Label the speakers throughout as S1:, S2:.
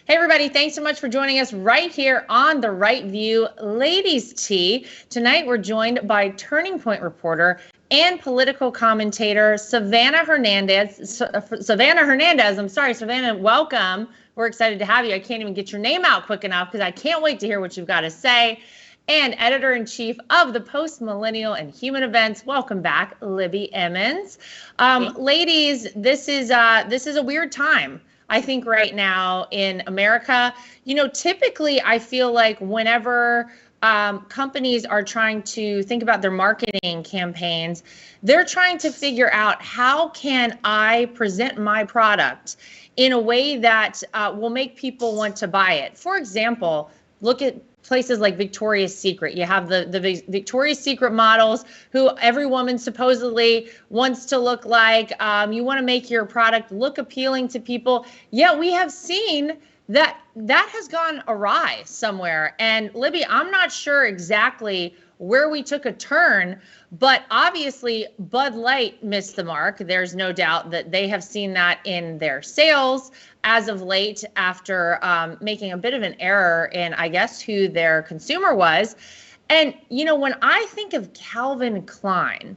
S1: Hey everybody, thanks so much for joining us right here on The Right View Ladies Tea. Tonight we're joined by Turning Point reporter and political commentator Savanah Hernandez. I'm sorry, Savanah, welcome. We're excited to have you. I can't even get your name out quick enough because I can't wait to hear what you've got to say. And editor-in-chief of the Post Millennial and Human Events. Welcome back, Libby Emmons. Ladies, this is a weird time, I think, right now in America. You know, typically I feel like whenever companies are trying to think about their marketing campaigns, they're trying to figure out how can I present my product in a way that will make people want to buy it. For example, look at places like Victoria's Secret. You have the Victoria's Secret models who every woman supposedly wants to look like. You want to make your product look appealing to people. Yet we have seen that has gone awry somewhere. And Libby, I'm not sure exactly where we took a turn, but obviously Bud Light missed the mark. There's no doubt that they have seen that in their sales as of late after making a bit of an error in, I guess, who their consumer was. And, you know, when I think of Calvin Klein,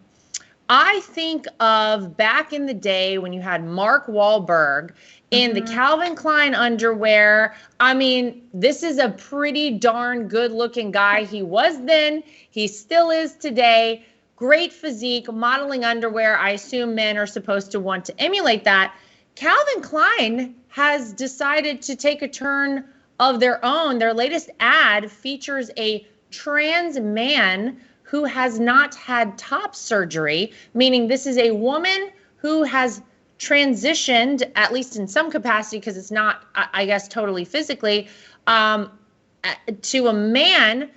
S1: I think of back in the day when you had Mark Wahlberg in the Calvin Klein underwear. I mean, this is a pretty darn good looking guy. He was then, he still is today. Great physique, modeling underwear. I assume men are supposed to want to emulate that. Calvin Klein has decided to take a turn of their own. Their latest ad features a trans man who has not had top surgery, meaning this is a woman who has transitioned, at least in some capacity, because it's not, I guess, totally physically, to a man.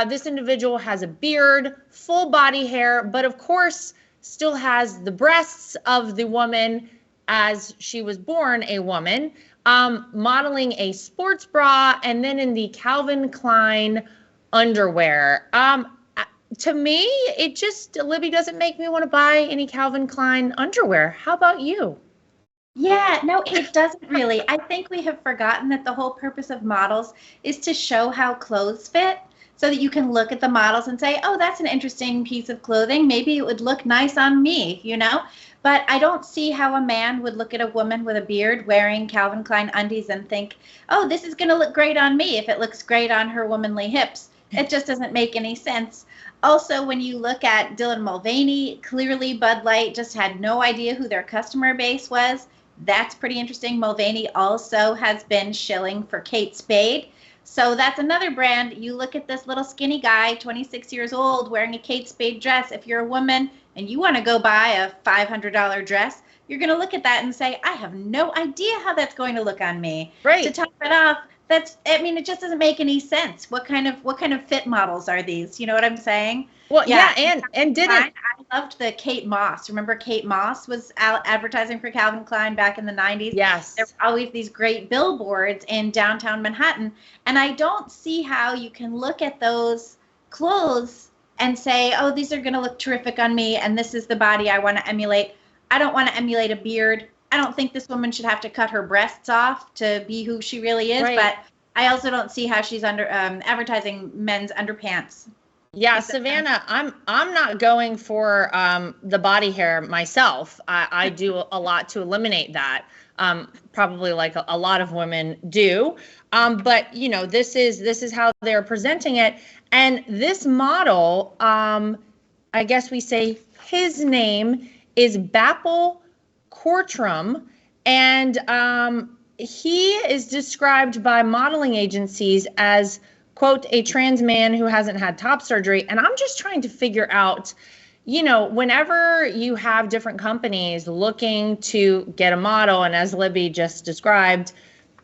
S1: This individual has a beard, full body hair, but of course still has the breasts of the woman as she was born a woman, modeling a sports bra, and then in the Calvin Klein underwear. To me, it just, Libby, doesn't make me want to buy any Calvin Klein underwear. How about you?
S2: Yeah, no, it doesn't really. I think we have forgotten that the whole purpose of models is to show how clothes fit so that you can look at the models and say, oh, that's an interesting piece of clothing. Maybe it would look nice on me, you know? But I don't see how a man would look at a woman with a beard wearing Calvin Klein undies and think, oh, this is going to look great on me if it looks great on her womanly hips. It just doesn't make any sense. Also, when you look at Dylan Mulvaney, clearly Bud Light just had no idea who their customer base was. That's pretty interesting. Mulvaney also has been shilling for Kate Spade. So that's another brand. You look at this little skinny guy, 26 years old, wearing a Kate Spade dress. If you're a woman and you want to go buy a $500 dress, you're going to look at that and say, I have no idea how that's going to look on me.
S1: Right.
S2: To top it off, it just doesn't make any sense. What kind of fit models are these? You know what I'm saying?
S1: Well, yeah, and did it?
S2: I loved the Kate Moss. Remember Kate Moss was advertising for Calvin Klein back in the 90s?
S1: Yes.
S2: There were always these great billboards in downtown Manhattan. And I don't see how you can look at those clothes and say, oh, these are going to look terrific on me, and this is the body I want to emulate. I don't want to emulate a beard. I don't think this woman should have to cut her breasts off to be who she really is,
S1: right.
S2: But I also don't see how she's advertising men's underpants.
S1: Yeah, Savanah, I'm not going for the body hair myself. I do a lot to eliminate that, probably like a lot of women do. But you know, this is how they're presenting it, and this model, I guess we say his name is Bapple Cortram, and he is described by modeling agencies as, quote, a trans man who hasn't had top surgery. And I'm just trying to figure out, you know, whenever you have different companies looking to get a model, and as Libby just described,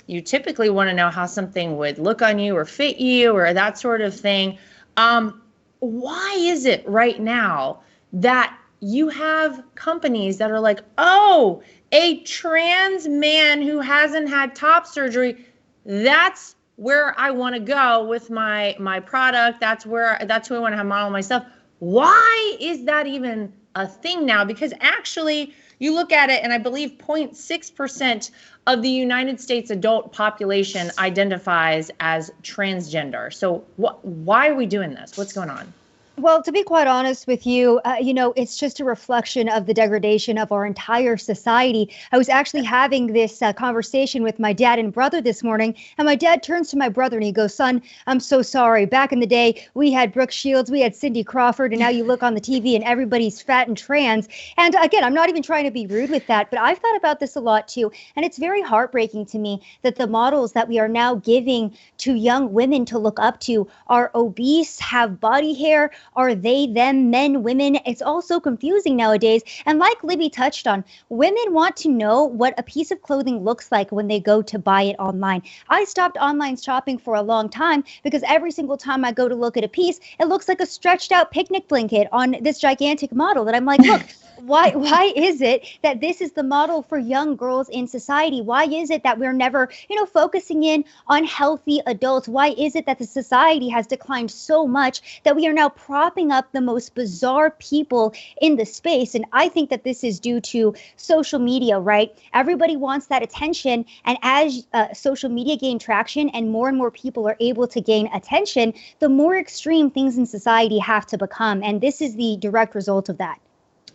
S1: you typically want to know how something would look on you or fit you or that sort of thing. Why is it right now that you have companies that are like, oh, a trans man who hasn't had top surgery, that's where I want to go with my product. That's who I want to have model myself. Why is that even a thing now, because actually you look at it and I believe 0.6% of the United States adult population identifies as transgender. So why are we doing this? What's going on?
S3: Well, to be quite honest with you, it's just a reflection of the degradation of our entire society. I was actually having this conversation with my dad and brother this morning, and my dad turns to my brother and he goes, "Son, I'm so sorry. Back in the day, we had Brooke Shields, we had Cindy Crawford, and now you look on the TV and everybody's fat and trans." And again, I'm not even trying to be rude with that, but I've thought about this a lot too. And it's very heartbreaking to me that the models that we are now giving to young women to look up to are obese, have body hair, are they, them, men, women? It's all so confusing nowadays. And like Libby touched on, women want to know what a piece of clothing looks like when they go to buy it online. I stopped online shopping for a long time because every single time I go to look at a piece, it looks like a stretched out picnic blanket on this gigantic model that I'm like, look, why is it that this is the model for young girls in society? Why is it that we're never, focusing in on healthy adults? Why is it that the society has declined so much that we are now propping up the most bizarre people in the space? And I think that this is due to social media, right? Everybody wants that attention. And as social media gain traction and more people are able to gain attention, the more extreme things in society have to become. And this is the direct result of that.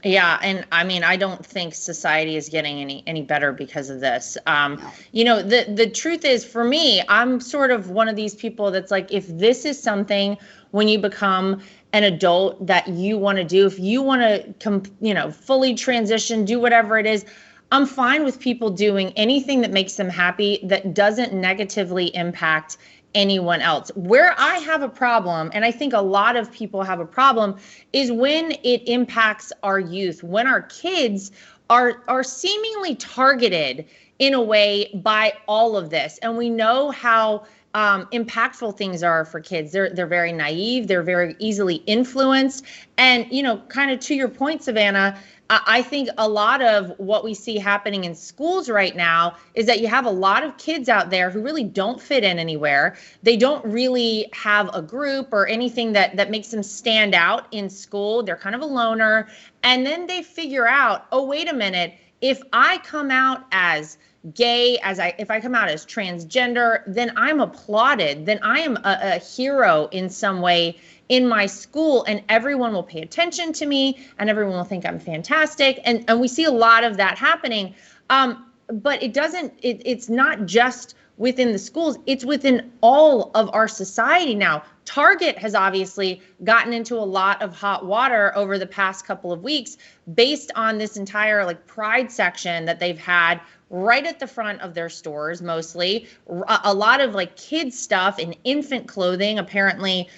S1: Yeah. And I mean, I don't think society is getting any better because of this. No. The truth is, for me, I'm sort of one of these people that's like, if this is something when you become an adult that you want to do, if you want to, fully transition, do whatever it is, I'm fine with people doing anything that makes them happy, that doesn't negatively impact anyone else. Where I have a problem, and I think a lot of people have a problem, is when it impacts our youth, when our kids are seemingly targeted in a way by all of this. And we know how impactful things are for kids. They're very naive. They're very easily influenced. And, kind of to your point, Savanah, I think a lot of what we see happening in schools right now is that you have a lot of kids out there who really don't fit in anywhere. They don't really have a group or anything that makes them stand out in school. They're kind of a loner. And then they figure out, oh, wait a minute, if I come out as gay, if I come out as transgender, then I'm applauded, then I am a hero in some way in my school, and everyone will pay attention to me and everyone will think I'm fantastic. And we see a lot of that happening. But it's not just within the schools, it's within all of our society now. Target has obviously gotten into a lot of hot water over the past couple of weeks based on this entire pride section that they've had right at the front of their stores, mostly a lot of kids stuff and infant clothing, apparently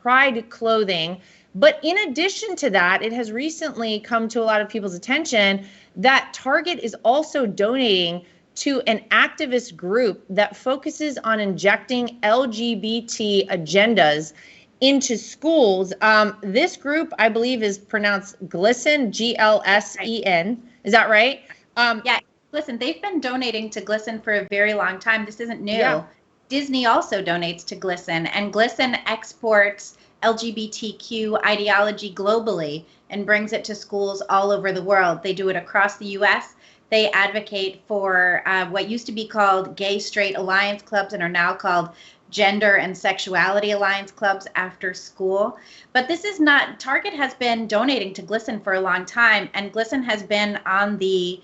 S1: pride clothing. But in addition to that, it has recently come to a lot of people's attention that Target is also donating to an activist group that focuses on injecting LGBT agendas into schools. This group, I believe, is pronounced GLSEN, GLSEN. Is that right?
S2: Yeah. Listen, they've been donating to GLSEN for a very long time. This isn't new.
S1: Yeah.
S2: Disney also donates to GLSEN, and GLSEN exports LGBTQ ideology globally and brings it to schools all over the world. They do it across the U.S. They advocate for what used to be called gay straight alliance clubs and are now called gender and sexuality alliance clubs after school. But this is not, Target has been donating to GLSEN for a long time, and GLSEN has been on the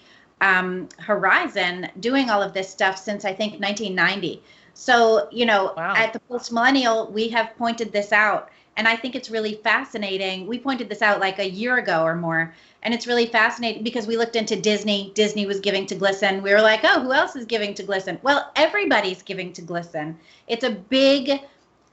S2: horizon doing all of this stuff since I think 1990. So,
S1: Wow.
S2: At the Post Millennial, we have pointed this out. And I think it's really fascinating. We pointed this out a year ago or more. And it's really fascinating because we looked into Disney. Disney was giving to GLSEN. We were like, oh, who else is giving to GLSEN? Well, everybody's giving to GLSEN. It's a big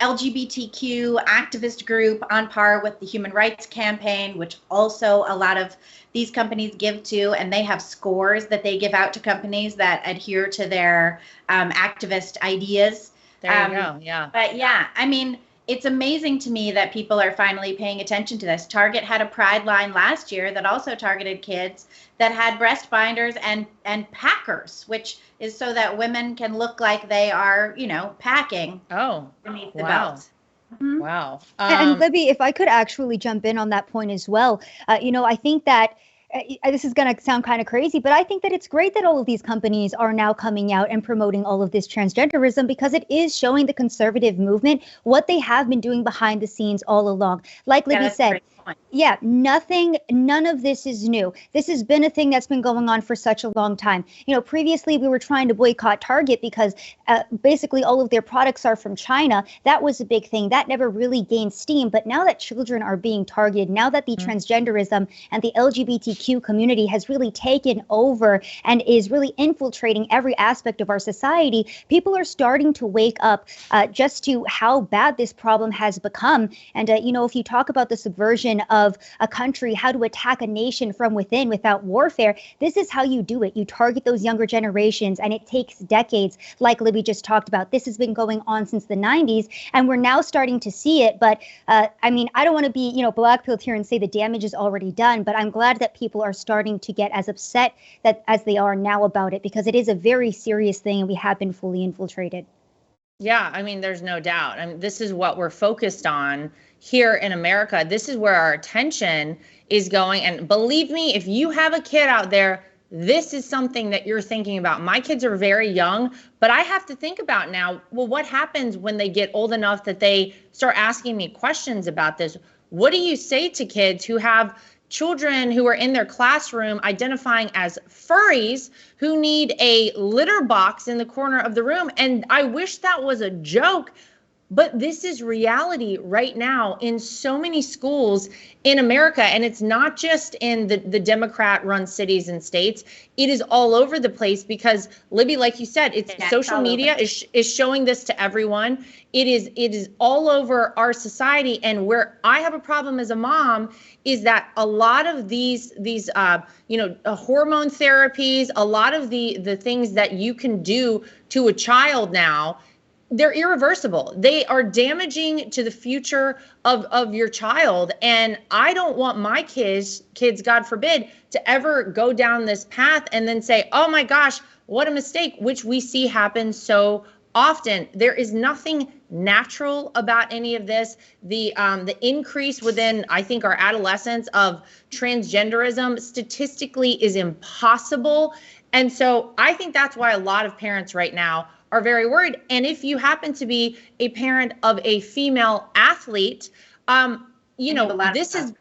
S2: LGBTQ activist group on par with the Human Rights Campaign, which also a lot of these companies give to, and they have scores that they give out to companies that adhere to their activist ideas.
S1: There you go. Yeah.
S2: But yeah, I mean, it's amazing to me that people are finally paying attention to this. Target had a pride line last year that also targeted kids that had breast binders and packers, which is so that women can look like they are, packing
S1: Oh,
S2: beneath the
S1: wow.
S2: belt.
S1: Wow.
S3: And Libby, if I could actually jump in on that point as well, I think that this is going to sound kind of crazy, but I think that it's great that all of these companies are now coming out and promoting all of this transgenderism, because it is showing the conservative movement what they have been doing behind the scenes all along. Like Libby said, yeah, none of this is new. This has been a thing that's been going on for such a long time. Previously we were trying to boycott Target because basically all of their products are from China. That was a big thing. That never really gained steam. But now that children are being targeted, now that the transgenderism and the LGBTQ community has really taken over and is really infiltrating every aspect of our society, people are starting to wake up just to how bad this problem has become. And, if you talk about the subversion of a country, how to attack a nation from within without warfare, this is how you do it. You target those younger generations, and it takes decades, like Libby just talked about. This has been going on since the 90s, and we're now starting to see it. But I don't want to be, blackpilled here and say the damage is already done, but I'm glad that people are starting to get as upset as they are now about it, because it is a very serious thing and we have been fully infiltrated.
S1: Yeah, there's no doubt. This is what we're focused on here in America. This is where our attention is going. And believe me, if you have a kid out there, this is something that you're thinking about. My kids are very young, but I have to think about now, well, what happens when they get old enough that they start asking me questions about this? What do you say to kids who have children who are in their classroom identifying as furries who need a litter box in the corner of the room? And I wish that was a joke, but this is reality right now in so many schools in America. And it's not just in the Democrat-run cities and states. It is all over the place because, Libby, like you said, social media is showing this to everyone. It is all over our society. And where I have a problem as a mom is that a lot of these hormone therapies, a lot of the things that you can do to a child now, they're irreversible. They are damaging to the future of your child. And I don't want my kids, God forbid, to ever go down this path and then say, oh my gosh, what a mistake, which we see happen so often. There is nothing natural about any of this. The increase within, I think, our adolescence of transgenderism statistically is impossible. And so I think that's why a lot of parents right now are very worried. And if you happen to be a parent of a female athlete, this has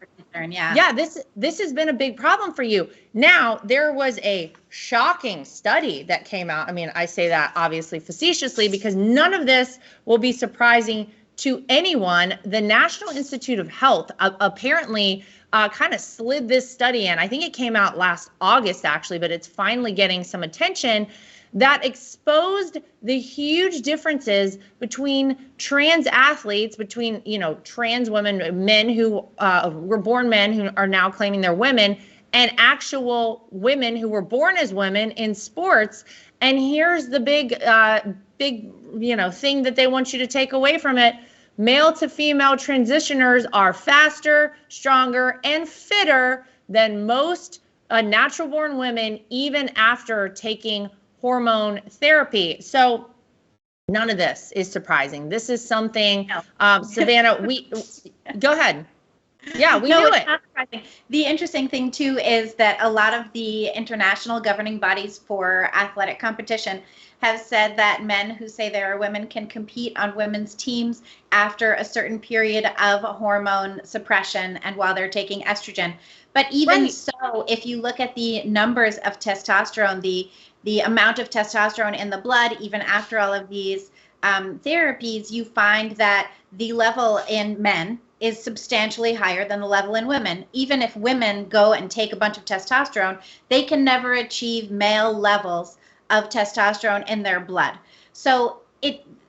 S1: been a big problem for you. Now, there was a shocking study that came out. I say that obviously facetiously because none of this will be surprising to anyone. The National Institute of Health apparently kind of slid this study in. I think it came out last August, actually, but it's finally getting some attention, that exposed the huge differences between trans athletes, between, trans women, men who were born men who are now claiming they're women, and actual women who were born as women in sports. And here's the big thing that they want you to take away from it. Male to female transitioners are faster, stronger, and fitter than most natural born women, even after taking hormone therapy. So none of this is surprising. This is something, Savanah, go ahead. Yeah, we knew it.
S2: Not surprising. The interesting thing too is that a lot of the international governing bodies for athletic competition have said that men who say they are women can compete on women's teams after a certain period of hormone suppression and while they're taking estrogen. But even so, if you look at the numbers of testosterone, the amount of testosterone in the blood, even after all of these therapies, you find that the level in men is substantially higher than the level in women. Even if women go and take a bunch of testosterone, they can never achieve male levels of testosterone in their blood. So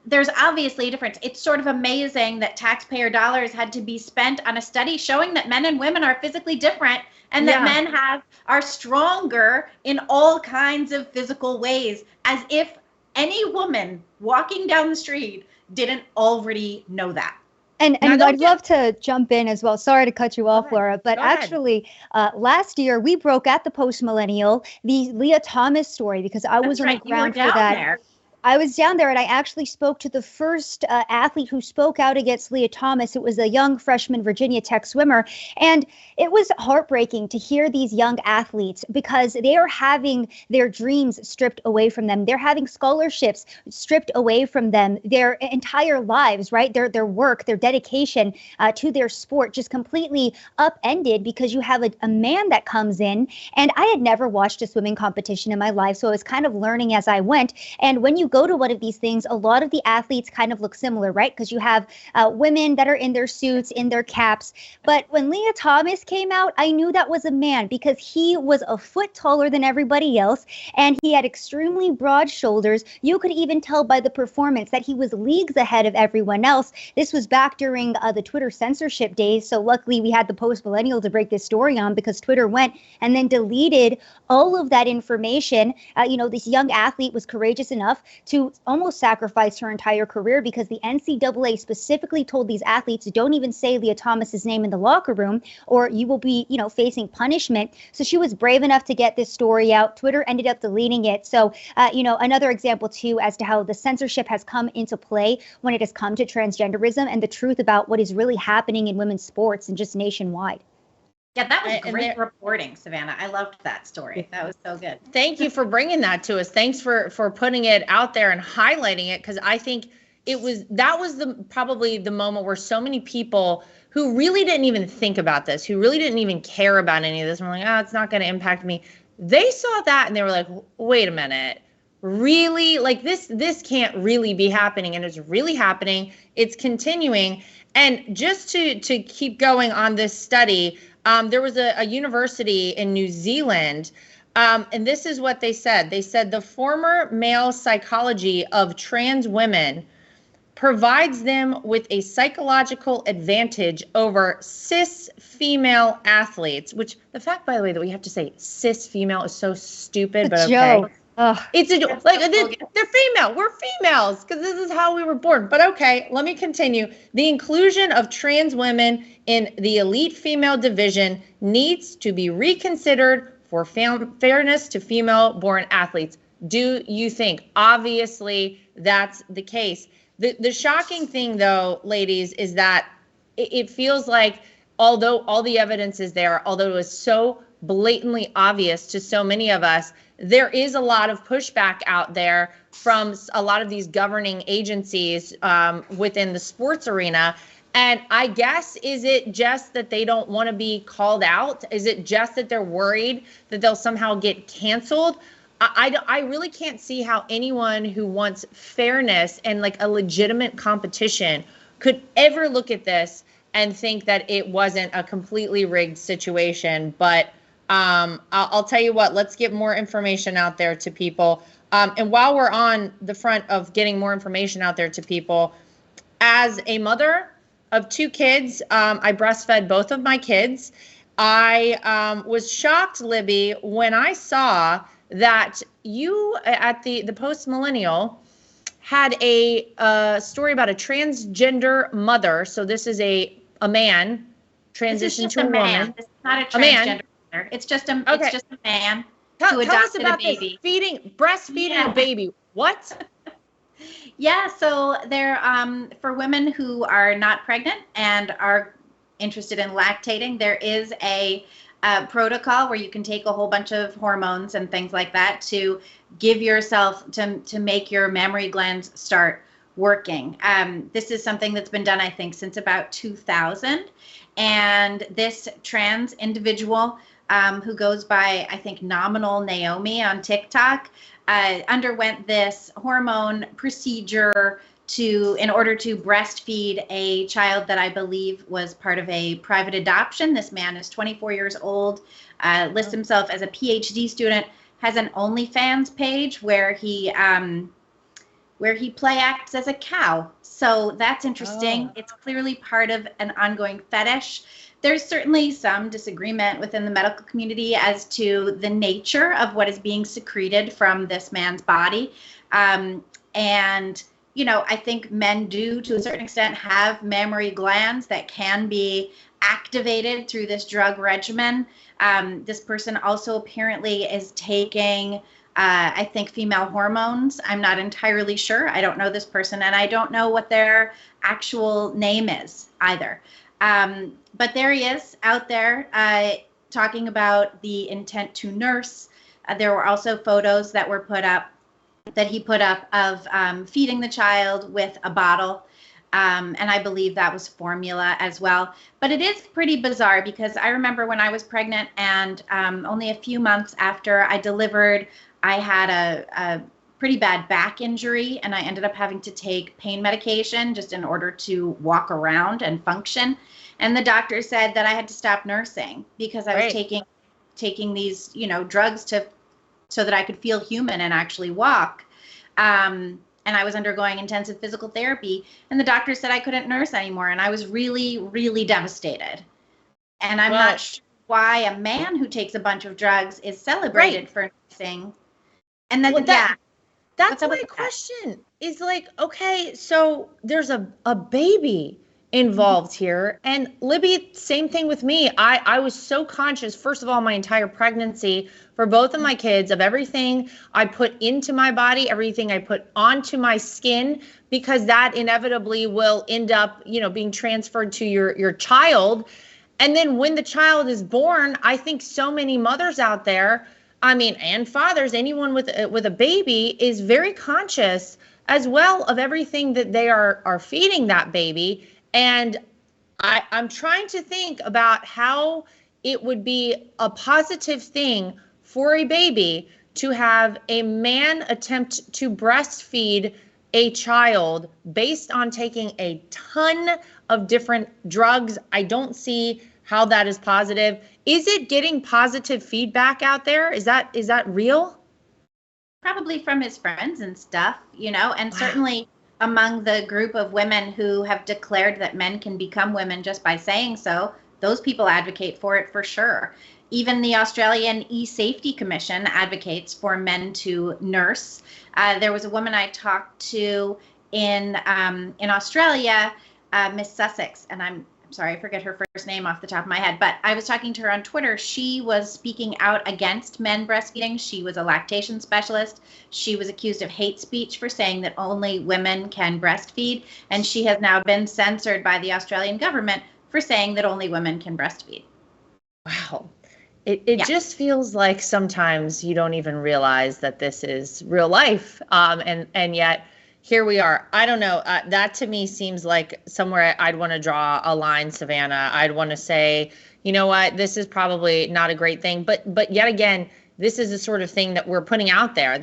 S2: there's obviously a difference. It's sort of amazing that taxpayer dollars had to be spent on a study showing that men and women are physically different and that men are stronger in all kinds of physical ways, as if any woman walking down the street didn't already know that.
S3: And I'd love to jump in as well. Sorry to cut you off, Laura, but actually last year we broke at the Post Millennial the Leah Thomas story because I was on the ground for that. I was down there and I actually spoke to the first athlete who spoke out against Leah Thomas. It was a young freshman Virginia Tech swimmer. And it was heartbreaking to hear these young athletes because they are having their dreams stripped away from them. They're having scholarships stripped away from them, their entire lives, right? Their work, their dedication to their sport just completely upended because you have a man that comes in. And I had never watched a swimming competition in my life, so I was kind of learning as I went. And when you go to one of these things, a lot of the athletes kind of look similar, right? Because you have women that are in their suits, in their caps. But when Leah Thomas came out, I knew that was a man because he was a foot taller than everybody else. And he had extremely broad shoulders. You could even tell by the performance that he was leagues ahead of everyone else. This was back during the Twitter censorship days. So luckily we had the Post Millennial to break this story on because Twitter went and then deleted all of that information. This young athlete was courageous enough to almost sacrifice her entire career because the NCAA specifically told these athletes, don't even say Leah Thomas's name in the locker room or you will be, facing punishment. So she was brave enough to get this story out. Twitter ended up deleting it. So, another example too as to how the censorship has come into play when it has come to transgenderism and the truth about what is really happening in women's sports and just nationwide.
S2: Yeah, that was great reporting, Savanah. I loved that story. That was so good.
S1: Thank you for bringing that to us. Thanks for putting it out there and highlighting it, because I think that was probably the moment where so many people who really didn't even think about this, who really didn't even care about any of this, and were like, it's not going to impact me. They saw that and they were like, wait a minute. Really? Like this can't really be happening, and it's really happening. It's continuing. And just to keep going on this study, there was a university in New Zealand, and this is what they said. They said the former male psychology of trans women provides them with a psychological advantage over cis female athletes, which the fact, by the way, that we have to say cis female is so stupid, but okay. It's a joke. Like they're female. We're females because this is how we were born. But okay, let me continue. The inclusion of trans women in the elite female division needs to be reconsidered for fairness to female-born athletes. Do you think? Obviously, that's the case. The shocking thing, though, ladies, is that it feels like although all the evidence is there, although it was so blatantly obvious to so many of us, there is a lot of pushback out there from a lot of these governing agencies within the sports arena. And I guess, is it just that they don't want to be called out? Is it just that they're worried that they'll somehow get canceled? I really can't see how anyone who wants fairness and like a legitimate competition could ever look at this and think that it wasn't a completely rigged situation. But I'll tell you what, let's get more information out there to people. And while we're on the front of getting more information out there to people, as a mother of 2 kids, I breastfed both of my kids. I was shocked, Libby, when I saw that you at the Post Millennial had a story about a transgender mother. So this is a man transitioned to a woman.
S2: This is not a transgender mother. It's just a man who adopted
S1: tell us about
S2: a baby.
S1: Breastfeeding a baby. What?
S2: Yeah, so they're for women who are not pregnant and are interested in lactating, there is a protocol where you can take a whole bunch of hormones and things like that to give yourself to make your mammary glands start working. This is something that's been done, I think, since about 2000. And this trans individual who goes by, I think, Nominal Naomi on TikTok, underwent this hormone procedure in order to breastfeed a child that I believe was part of a private adoption. This man is 24 years old, lists himself as a PhD student, has an OnlyFans page where he play acts as a cow. So that's interesting. It's clearly part of an ongoing fetish. There's certainly some disagreement within the medical community as to the nature of what is being secreted from this man's body. And I think men do, to a certain extent, have mammary glands that can be activated through this drug regimen. This person also apparently is taking I think female hormones. I'm not entirely sure. I don't know this person, and I don't know what their actual name is either. But there he is out there talking about the intent to nurse. There were also photos that were he put up of feeding the child with a bottle. And I believe that was formula as well. But it is pretty bizarre because I remember when I was pregnant and only a few months after I delivered, I had a pretty bad back injury, and I ended up having to take pain medication just in order to walk around and function. And the doctor said that I had to stop nursing because I was taking these, drugs so that I could feel human and actually walk. And I was undergoing intensive physical therapy, and the doctor said I couldn't nurse anymore. And I was really, really devastated. And I'm not sure why a man who takes a bunch of drugs is celebrated for nursing. And then
S1: that's my question is like, okay, so there's a baby involved here. And Libby, same thing with me. I was so conscious, first of all, my entire pregnancy for both of my kids, of everything I put into my body, everything I put onto my skin, because that inevitably will end up, being transferred to your child. And then when the child is born, I think so many mothers out there, and fathers, anyone with a baby is very conscious as well of everything that they are feeding that baby. And I'm trying to think about how it would be a positive thing for a baby to have a man attempt to breastfeed a child based on taking a ton of different drugs. I don't see how that is positive. Is it getting positive feedback out there? Is that real?
S2: Probably from his friends and stuff, and certainly among the group of women who have declared that men can become women just by saying so. Those people advocate for it for sure. Even the Australian E-Safety Commission advocates for men to nurse. There was a woman I talked to in Australia, Miss Sussex, and I'm sorry, I forget her first name off the top of my head, but I was talking to her on Twitter. She was speaking out against men breastfeeding. She was a lactation specialist. She was accused of hate speech for saying that only women can breastfeed, and she has now been censored by the Australian government for saying that only women can breastfeed.
S1: Wow. It just feels like sometimes you don't even realize that this is real life, and yet here we are. I don't know. That to me seems like somewhere I'd want to draw a line, Savanah. I'd want to say, you know what, this is probably not a great thing. But yet again, this is the sort of thing that we're putting out there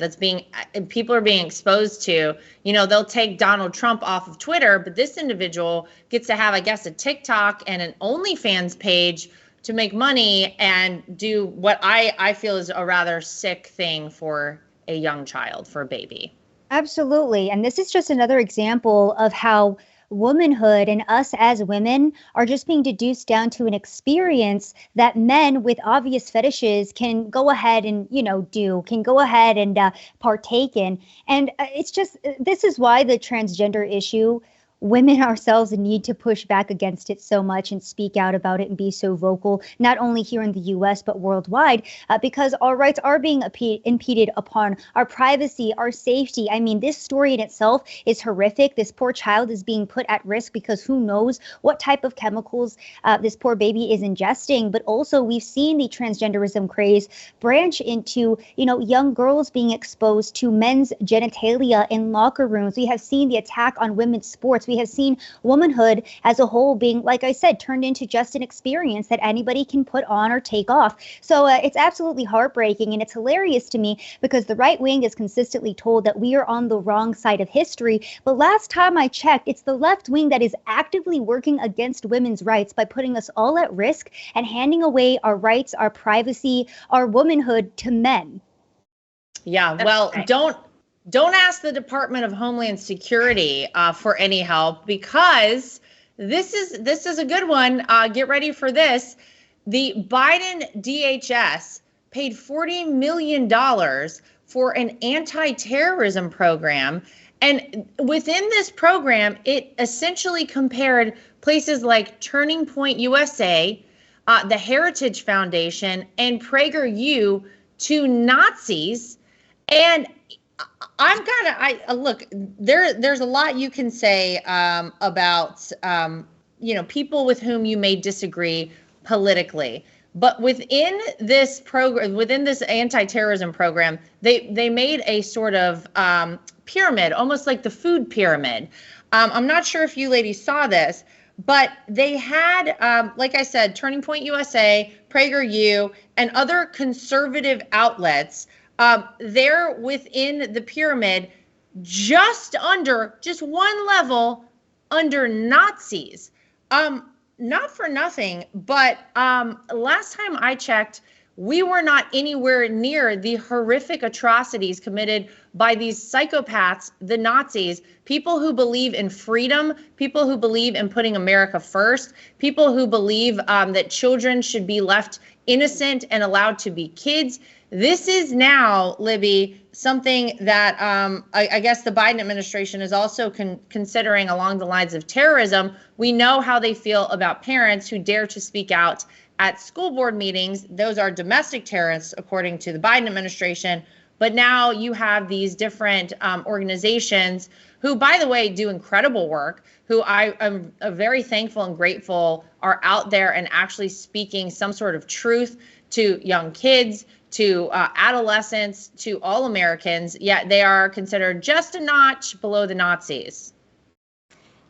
S1: people are being exposed to. They'll take Donald Trump off of Twitter, but this individual gets to have, I guess, a TikTok and an OnlyFans page to make money and do what I feel is a rather sick thing for a young child, for a baby.
S3: Absolutely. And this is just another example of how womanhood and us as women are just being deduced down to an experience that men with obvious fetishes can go ahead and, can go ahead and partake in. And it's just, this is why the transgender issue, women ourselves need to push back against it so much and speak out about it and be so vocal, not only here in the U.S., but worldwide, because our rights are being impeded upon, our privacy, our safety. This story in itself is horrific. This poor child is being put at risk because who knows what type of chemicals this poor baby is ingesting. But also we've seen the transgenderism craze branch into, young girls being exposed to men's genitalia in locker rooms. We have seen the attack on women's sports. We have seen womanhood as a whole being, like I said, turned into just an experience that anybody can put on or take off. So it's absolutely heartbreaking, and it's hilarious to me because the right wing is consistently told that we are on the wrong side of history. But last time I checked, it's the left wing that is actively working against women's rights by putting us all at risk and handing away our rights, our privacy, our womanhood to men.
S1: Yeah, well, don't ask the Department of Homeland Security for any help, because this is a good one. Get ready for this. The Biden DHS paid $40 million for an anti-terrorism program. And within this program, it essentially compared places like Turning Point USA, the Heritage Foundation, and PragerU to Nazis. And look, there's a lot you can say about people with whom you may disagree politically. But within this program, within this anti-terrorism program, they made a sort of pyramid, almost like the food pyramid. I'm not sure if you ladies saw this, but they had, like I said, Turning Point USA, PragerU, and other conservative outlets there within the pyramid, just one level under Nazis. Not for nothing, but last time I checked, we were not anywhere near the horrific atrocities committed by these psychopaths, the Nazis, people who believe in freedom, people who believe in putting America first, people who believe that children should be left innocent and allowed to be kids. This is now, Libby, something that I guess the Biden administration is also considering along the lines of terrorism. We know how they feel about parents who dare to speak out at school board meetings. Those are domestic terrorists, according to the Biden administration. But now you have these different organizations who, by the way, do incredible work, who I am very thankful and grateful are out there and actually speaking some sort of truth to young kids, to adolescents, to all Americans, yet they are considered just a notch below the Nazis.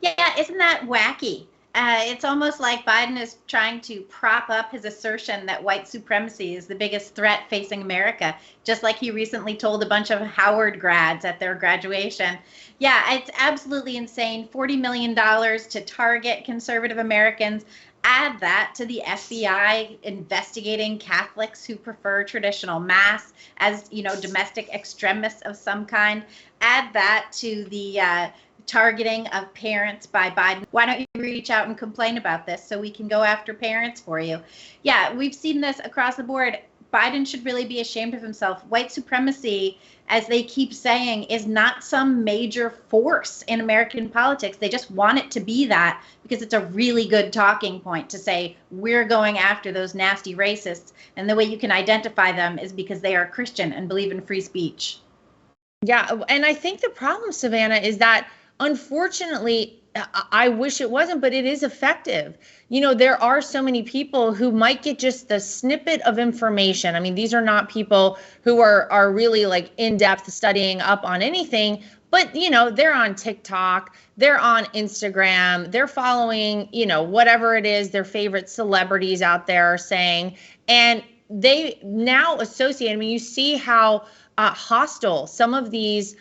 S2: Yeah, isn't that wacky? It's almost like Biden is trying to prop up his assertion that white supremacy is the biggest threat facing America, just like he recently told a bunch of Howard grads at their graduation. Yeah, it's absolutely insane. $40 million to target conservative Americans. Add that to the FBI investigating Catholics who prefer traditional mass as, domestic extremists of some kind. Add that to the targeting of parents by Biden. Why don't you reach out and complain about this so we can go after parents for you? Yeah, we've seen this across the board. Biden should really be ashamed of himself. White supremacy, as they keep saying, is not some major force in American politics. They just want it to be that because it's a really good talking point to say we're going after those nasty racists. And the way you can identify them is because they are Christian and believe in free speech.
S1: Yeah, and I think the problem, Savanah, is that unfortunately, I wish it wasn't, but it is effective. There are so many people who might get just the snippet of information. I mean, these are not people who are really like in-depth studying up on anything, but they're on TikTok, they're on Instagram, they're following, whatever it is their favorite celebrities out there are saying, and they now associate. I mean, you see how hostile some of these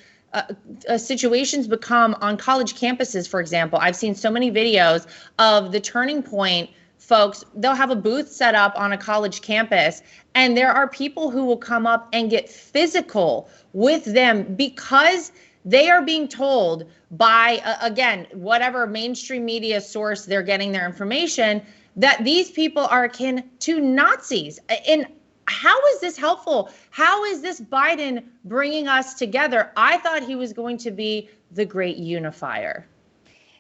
S1: situations become on college campuses, for example. I've seen so many videos of the Turning Point folks. They'll have a booth set up on a college campus, and there are people who will come up and get physical with them because they are being told by, again, whatever mainstream media source they're getting their information, that these people are akin to Nazis. And how is this helpful? How is this Biden bringing us together? I thought he was going to be the great unifier.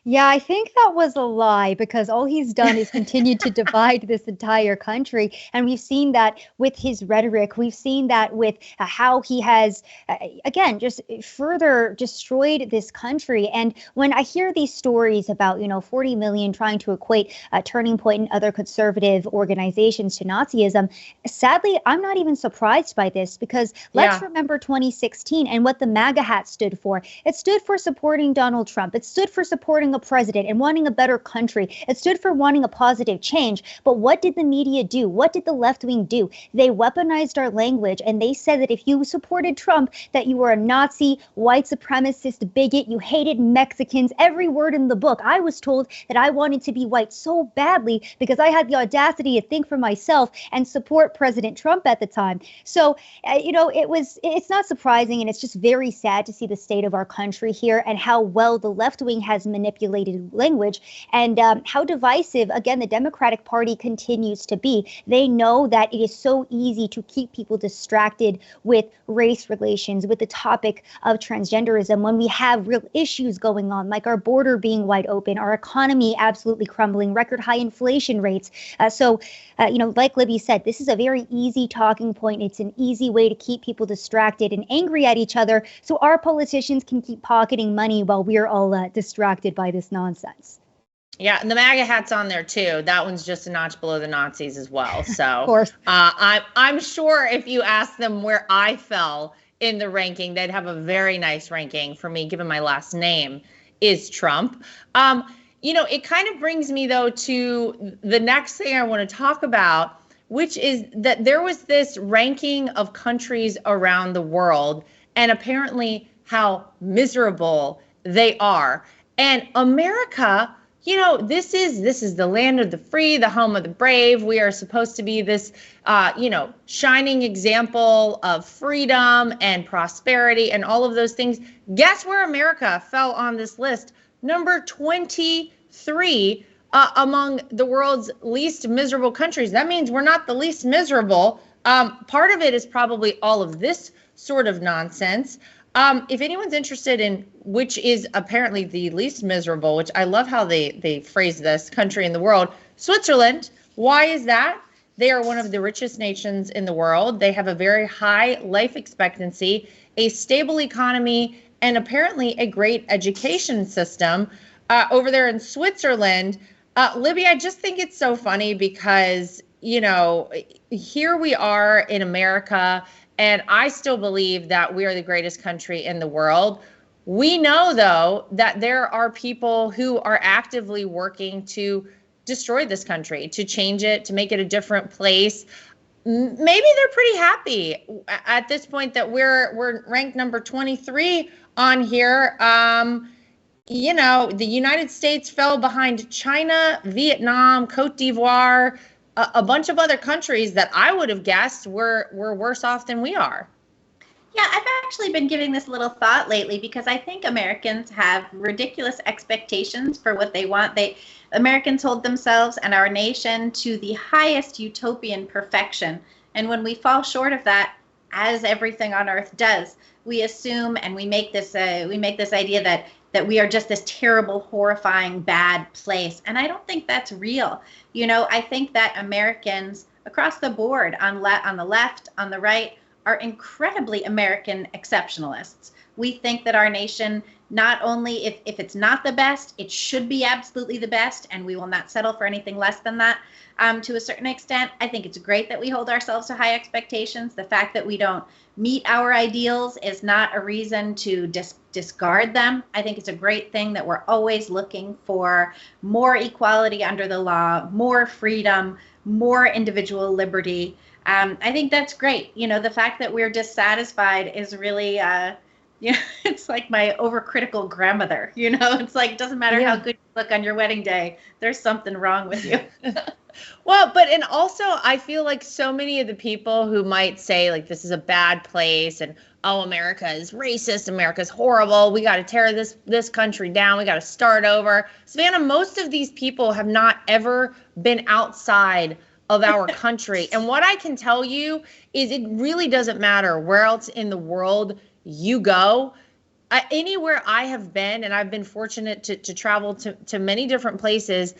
S3: Yeah, I think that was a lie because all he's done is continue to divide this entire country. And we've seen that with his rhetoric. We've seen that with how he has, again, just further destroyed this country. And when I hear these stories about, 40 million trying to equate Turning Point and other conservative organizations to Nazism, sadly, I'm not even surprised by this because let's remember 2016 and what the MAGA hat stood for. It stood for supporting Donald Trump. It stood for supporting a president and wanting a better country. It stood for wanting a positive change. But what did the media do? What did the left wing do? They weaponized our language and they said that if you supported Trump, that you were a Nazi, white supremacist, bigot, you hated Mexicans, every word in the book. I was told that I wanted to be white so badly because I had the audacity to think for myself and support President Trump at the time. So, it's not surprising and it's just very sad to see the state of our country here and how well the left wing has manipulated calculated language, and how divisive, again, the Democratic Party continues to be. They know that it is so easy to keep people distracted with race relations, with the topic of transgenderism, when we have real issues going on, like our border being wide open, our economy absolutely crumbling, record high inflation rates. Like Libby said, this is a very easy talking point. It's an easy way to keep people distracted and angry at each other, so our politicians can keep pocketing money while we're all distracted by this nonsense.
S1: Yeah, and the MAGA hat's on there too. That one's just a notch below the Nazis as well. So
S3: of course.
S1: I'm sure if you ask them where I fell in the ranking, they'd have a very nice ranking for me, given my last name is Trump. It kind of brings me, though, to the next thing I want to talk about, which is that there was this ranking of countries around the world and apparently how miserable they are. And America, this is the land of the free, the home of the brave. We are supposed to be this, shining example of freedom and prosperity and all of those things. Guess where America fell on this list? Number 23 among the world's least miserable countries. That means we're not the least miserable. Part of it is probably all of this sort of nonsense. If anyone's interested in which is apparently the least miserable, which I love how they phrase this country in the world, Switzerland. Why is that? They are one of the richest nations in the world. They have a very high life expectancy, a stable economy, and apparently a great education system over there in Switzerland. Libby, I just think it's so funny because, here we are in America, and I still believe that we are the greatest country in the world. We know, though, that there are people who are actively working to destroy this country, to change it, to make it a different place. Maybe they're pretty happy at this point that we're ranked number 23 on here. The United States fell behind China, Vietnam, Cote d'Ivoire, a bunch of other countries that I would have guessed were worse off than we are.
S2: Yeah, I've actually been giving this little thought lately because I think Americans have ridiculous expectations for what they want. Americans hold themselves and our nation to the highest utopian perfection. And when we fall short of that, as everything on earth does, we assume and we make this idea that we are just this terrible, horrifying, bad place. And I don't think that's real. I think that Americans across the board, on the left, on the right, are incredibly American exceptionalists. We think that our nation, not only if it's not the best, it should be absolutely the best, and we will not settle for anything less than that. To a certain extent, I think it's great that we hold ourselves to high expectations. The fact that we don't meet our ideals is not a reason to discard them. I think it's a great thing that we're always looking for more equality under the law, more freedom, more individual liberty. I think that's great. The fact that we're dissatisfied is really, it's like my overcritical grandmother. It's like, it doesn't matter how good you look on your wedding day, there's something wrong with you.
S1: Well, and also I feel like so many of the people who might say like this is a bad place and America is racist, America's horrible, we got to tear this country down, we got to start over. Savanah, most of these people have not ever been outside of our country. And what I can tell you is it really doesn't matter where else in the world you go. Anywhere I have been, and I've been fortunate to travel to many different places,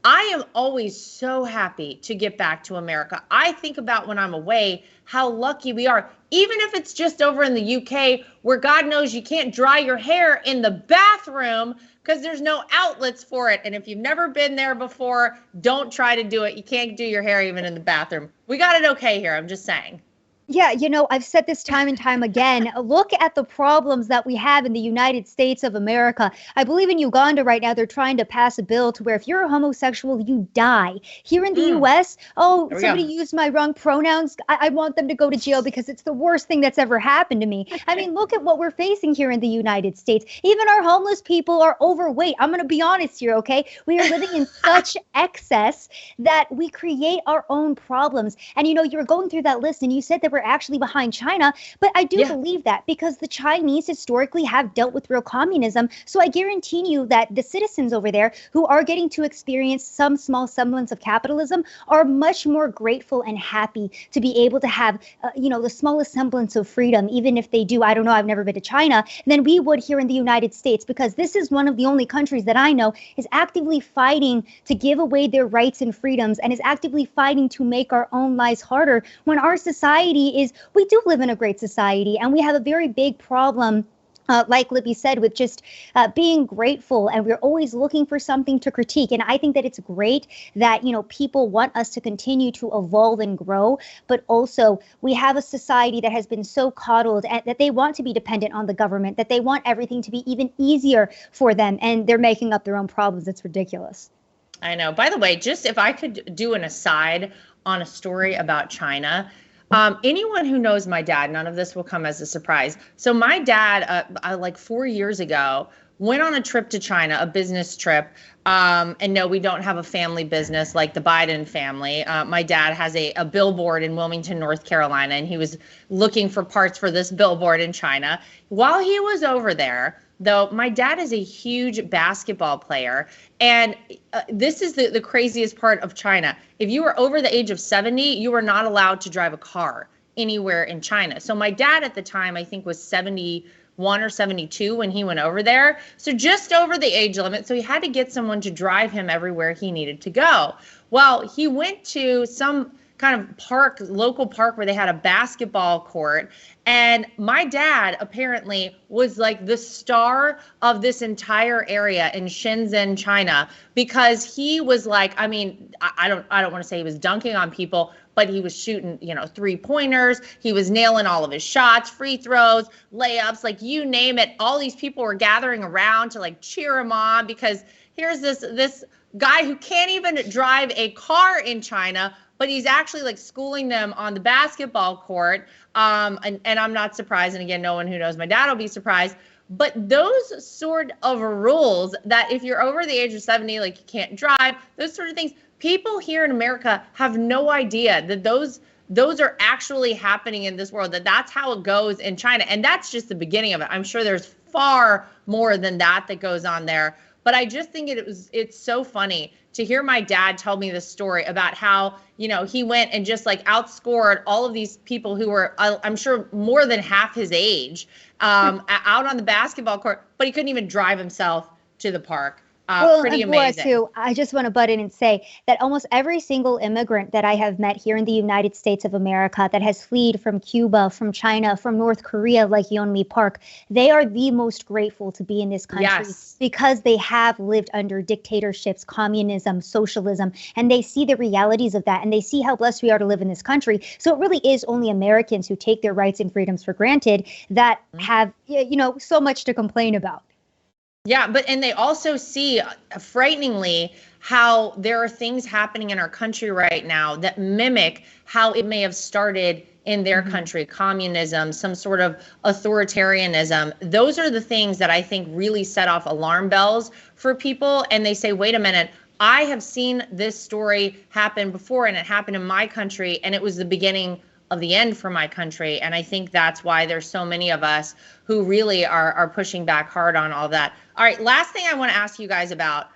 S1: I am always so happy to get back to America. I think about when I'm away, how lucky we are, even if it's just over in the UK where God knows you can't dry your hair in the bathroom because there's no outlets for it. And if you've never been there before, don't try to do it. You can't do your hair even in the bathroom. We got it okay here. I'm just saying.
S3: Yeah, I've said this time and time again. Look at the problems that we have in the United States of America. I believe in Uganda right now, they're trying to pass a bill to where if you're a homosexual, you die. Here in the U.S., somebody used my wrong pronouns. I want them to go to jail because it's the worst thing that's ever happened to me. I mean, look at what we're facing here in the United States. Even our homeless people are overweight. I'm going to be honest here, okay? We are living in such excess that we create our own problems. And, you were going through that list and you said there were we're actually behind China. But I do believe that because the Chinese historically have dealt with real communism. So I guarantee you that the citizens over there who are getting to experience some small semblance of capitalism are much more grateful and happy to be able to have, the smallest semblance of freedom, even if they do, I don't know, I've never been to China, than we would here in the United States, because this is one of the only countries that I know is actively fighting to give away their rights and freedoms and is actively fighting to make our own lives harder when our society we do live in a great society and we have a very big problem. Like Libby said, with just being grateful, and we're always looking for something to critique. And I think that it's great that, people want us to continue to evolve and grow, but also we have a society that has been so coddled and that they want to be dependent on the government, that they want everything to be even easier for them, and they're making up their own problems. It's ridiculous.
S1: I know. By the way, just if I could do an aside on a story about China. Anyone who knows my dad, none of this will come as a surprise. So my dad, like 4 years ago, went on a trip to China, a business trip. And no, we don't have a family business like the Biden family. My dad has a billboard in Wilmington, North Carolina, and he was looking for parts for this billboard in China. While he was over there, though, my dad is a huge basketball player. And this is the craziest part of China. If you were over the age of 70, you were not allowed to drive a car anywhere in China. So my dad at the time, I think, was 71 or 72 when he went over there. So just over the age limit. So he had to get someone to drive him everywhere he needed to go. Well, he went to some kind of park, local park, where they had a basketball court. And my dad apparently was like the star of this entire area in Shenzhen, China, because he was like, I mean, I don't want to say he was dunking on people, but he was shooting, 3-pointers. He was nailing all of his shots, free throws, layups, like you name it. All these people were gathering around to like cheer him on, because here's this guy who can't even drive a car in China, but he's actually like schooling them on the basketball court. And I'm not surprised. And again, no one who knows my dad will be surprised. But those sort of rules that if you're over the age of 70, like you can't drive, those sort of things, people here in America have no idea that those are actually happening in this world, that's how it goes in China. And that's just the beginning of it. I'm sure there's far more than that goes on there. But I just think it's so funny to hear my dad tell me this story about how, he went and just like outscored all of these people who were, I'm sure, more than half his age out on the basketball court, but he couldn't even drive himself to the park. Pretty amazing.
S3: Too, I just want to butt in and say that almost every single immigrant that I have met here in the United States of America that has fled from Cuba, from China, from North Korea, like Yeonmi Park, they are the most grateful to be in this country because they have lived under dictatorships, communism, socialism, and they see the realities of that, and they see how blessed we are to live in this country. So it really is only Americans who take their rights and freedoms for granted that have, so much to complain about.
S1: Yeah, and they also see, frighteningly, how there are things happening in our country right now that mimic how it may have started in their country, communism, some sort of authoritarianism. Those are the things that I think really set off alarm bells for people. And they say, wait a minute, I have seen this story happen before, and it happened in my country, and it was the beginning of the end for my country. And I think that's why there's so many of us who really are pushing back hard on all that. All right, last thing I want to ask you guys about.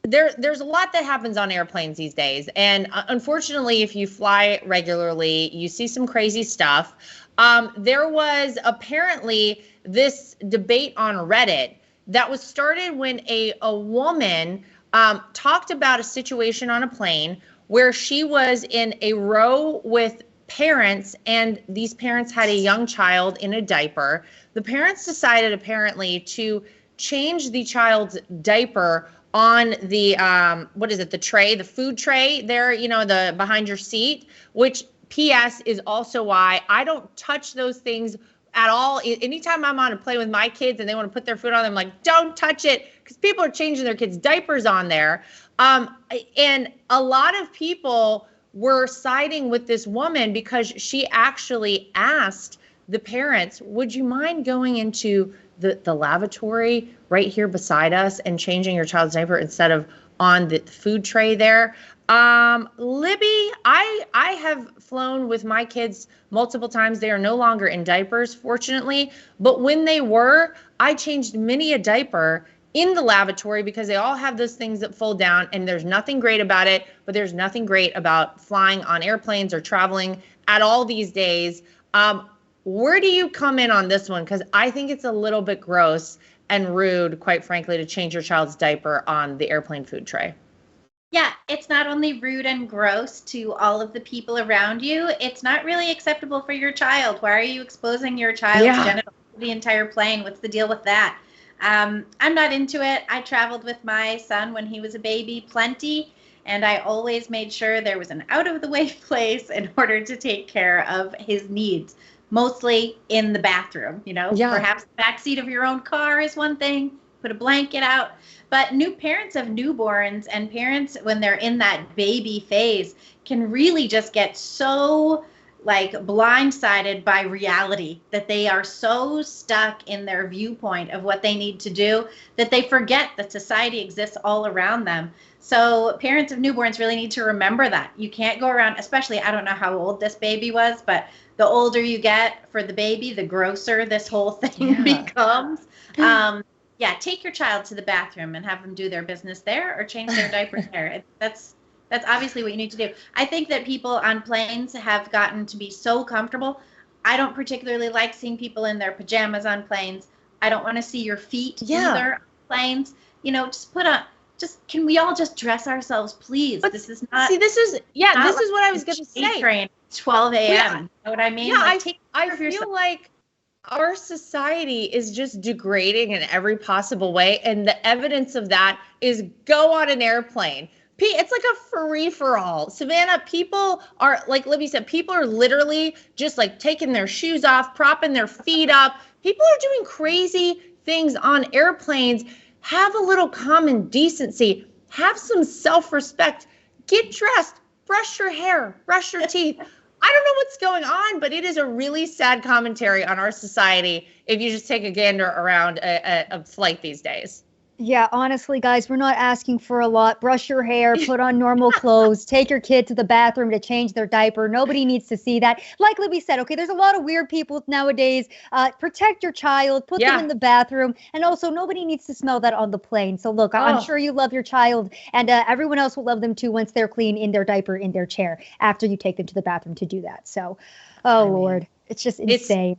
S1: There's a lot that happens on airplanes these days. And unfortunately, if you fly regularly, you see some crazy stuff. There was apparently this debate on Reddit that was started when a woman talked about a situation on a plane where she was in a row with parents, and these parents had a young child in a diaper. The parents decided apparently to change the child's diaper on the the tray, the food tray there, the behind your seat, which PS is also why I don't touch those things at all. Anytime I'm on a plane with my kids and they want to put their food on, I'm like, don't touch it, because people are changing their kids' diapers on there. And a lot of people were siding with this woman because she actually asked the parents, would you mind going into the lavatory right here beside us and changing your child's diaper instead of on the food tray there. Libby, I have flown with my kids multiple times. They are no longer in diapers, fortunately, but when they were, I changed many a diaper in the lavatory because they all have those things that fold down, and there's nothing great about it, but there's nothing great about flying on airplanes or traveling at all these days. Where do you come in on this one? Because I think it's a little bit gross and rude, quite frankly, to change your child's diaper on the airplane food tray.
S2: Yeah, it's not only rude and gross to all of the people around you, it's not really acceptable for your child. Why are you exposing your child's genitals to the entire plane? What's the deal with that? I'm not into it. I traveled with my son when he was a baby plenty, and I always made sure there was an out-of-the-way place in order to take care of his needs, mostly in the bathroom. Perhaps the backseat of your own car is one thing, put a blanket out. But new parents of newborns and parents when they're in that baby phase can really just get so blindsided by reality that they are so stuck in their viewpoint of what they need to do that they forget that society exists all around them. So parents of newborns really need to remember that. You can't go around, especially, I don't know how old this baby was, but the older you get for the baby, the grosser this whole thing becomes. Take your child to the bathroom and have them do their business there or change their diapers there. That's obviously what you need to do. I think that people on planes have gotten to be so comfortable. I don't particularly like seeing people in their pajamas on planes. I don't want to see your feet either on planes. Can we all just dress ourselves, please?
S1: But
S2: this is not.
S1: See, this is what I was going to say.
S2: Train 12 a.m.
S1: Yeah.
S2: You know what I mean?
S1: Yeah, I feel like our society is just degrading in every possible way, and the evidence of that is go on an airplane. It's like a free-for-all. Savanah, people are, like Libby said, people are literally just taking their shoes off, propping their feet up. People are doing crazy things on airplanes. Have a little common decency. Have some self-respect. Get dressed. Brush your hair. Brush your teeth. I don't know what's going on, but it is a really sad commentary on our society if you just take a gander around a flight these days.
S3: Yeah, honestly, guys, we're not asking for a lot. Brush your hair, put on normal clothes, take your kid to the bathroom to change their diaper. Nobody needs to see that. Like Libby said, okay, there's a lot of weird people nowadays. Protect your child, put them in the bathroom. And also, nobody needs to smell that on the plane. So look, I'm sure you love your child, and everyone else will love them too once they're clean in their diaper, in their chair, after you take them to the bathroom to do that. So, Lord, it's just insane.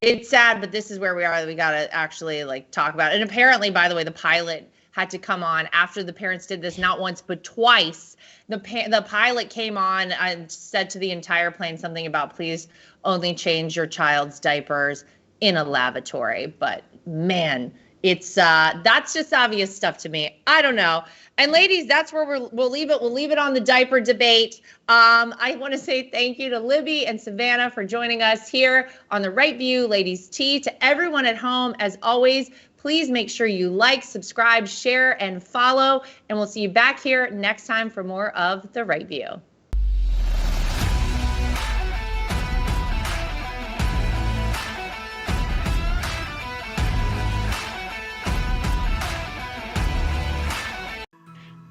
S1: It's sad, but this is where we are. We got to actually talk about it. And apparently, by the way, the pilot had to come on after the parents did this, not once, but twice. The pilot came on and said to the entire plane something about, please only change your child's diapers in a lavatory. But man, it's that's just obvious stuff to me. I don't know. And ladies, that's where we'll leave it. We'll leave it on the diaper debate. I want to say thank you to Libby and Savanah for joining us here on the Right View Ladies Tea. To everyone at home, as always, please make sure you like, subscribe, share, and follow. And we'll see you back here next time for more of the Right View.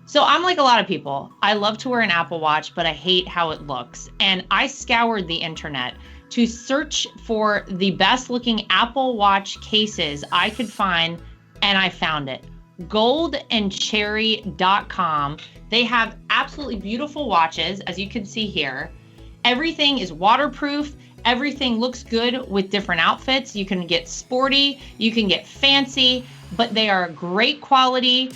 S1: So I'm like a lot of people. I love to wear an Apple Watch, but I hate how it looks. And I scoured the internet to search for the best looking Apple Watch cases I could find, and I found it. goldandcherry.com. They have absolutely beautiful watches, as you can see here. Everything is waterproof. Everything looks good with different outfits. You can get sporty, you can get fancy, but they are great quality,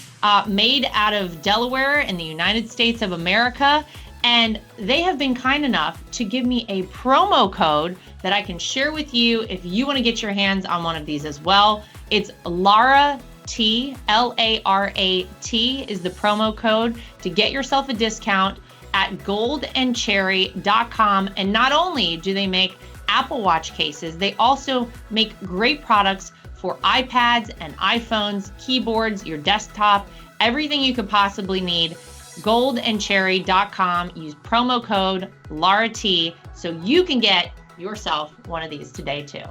S1: made out of Delaware in the United States of America. And they have been kind enough to give me a promo code that I can share with you if you want to get your hands on one of these as well. It's Lara T, L-A-R-A-T is the promo code to get yourself a discount at goldandcherry.com. And not only do they make Apple Watch cases, they also make great products for iPads and iPhones, keyboards, your desktop, everything you could possibly need. goldandcherry.com. Use promo code LARAT so you can get yourself one of these today too.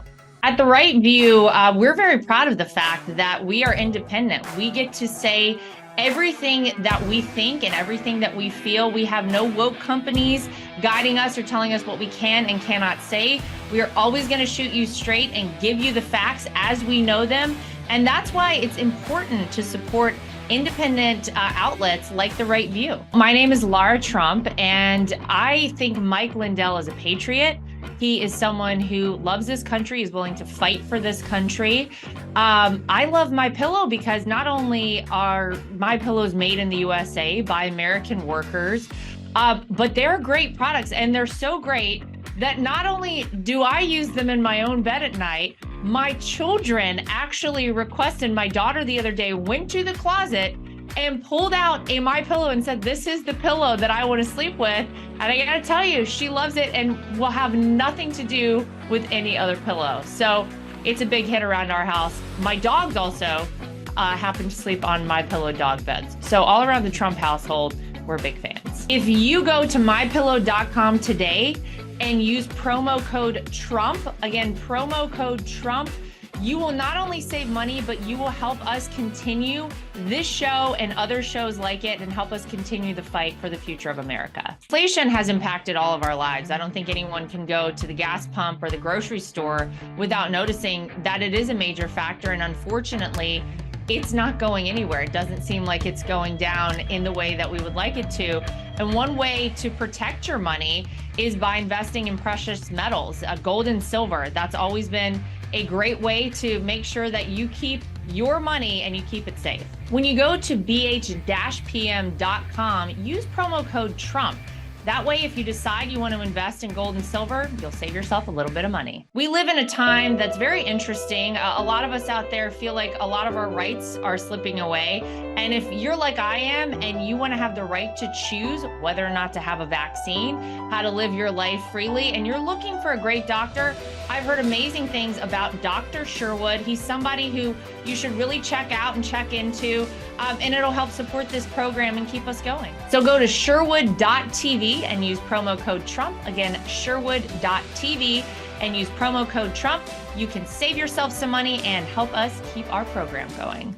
S1: At the Right View, we're very proud of the fact that we are independent. We get to say everything that we think and everything that we feel. We have no woke companies guiding us or telling us what we can and cannot say. We are always going to shoot you straight and give you the facts as we know them. And that's why it's important to support independent outlets like The Right View. My name is Lara Trump, and I think Mike Lindell is a patriot. He is someone who loves this country, is willing to fight for this country. I love MyPillow because not only are MyPillows made in the USA by American workers, but they're great products, and they're so great that not only do I use them in my own bed at night, my children actually requested. My daughter the other day went to the closet and pulled out a MyPillow and said, "This is the pillow that I want to sleep with." And I gotta tell you, she loves it and will have nothing to do with any other pillow. So it's a big hit around our house. My dogs also happen to sleep on MyPillow dog beds. So all around the Trump household, we're big fans. If you go to mypillow.com today and use promo code Trump, again, promo code Trump, you will not only save money, but you will help us continue this show and other shows like it and help us continue the fight for the future of America. Inflation has impacted all of our lives. I don't think anyone can go to the gas pump or the grocery store without noticing that it is a major factor. And unfortunately, it's not going anywhere. It doesn't seem like it's going down in the way that we would like it to. And one way to protect your money is by investing in precious metals, gold and silver. That's always been a great way to make sure that you keep your money and you keep it safe. When you go to bh-pm.com, use promo code Trump. That way, if you decide you want to invest in gold and silver, you'll save yourself a little bit of money. We live in a time that's very interesting. A lot of us out there feel like a lot of our rights are slipping away. And if you're like I am and you want to have the right to choose whether or not to have a vaccine, how to live your life freely, and you're looking for a great doctor, I've heard amazing things about Dr. Sherwood. He's somebody who you should really check out and check into, and it'll help support this program and keep us going. So go to sherwood.tv and use promo code Trump. Again, sherwood.tv and use promo code Trump. You can save yourself some money and help us keep our program going.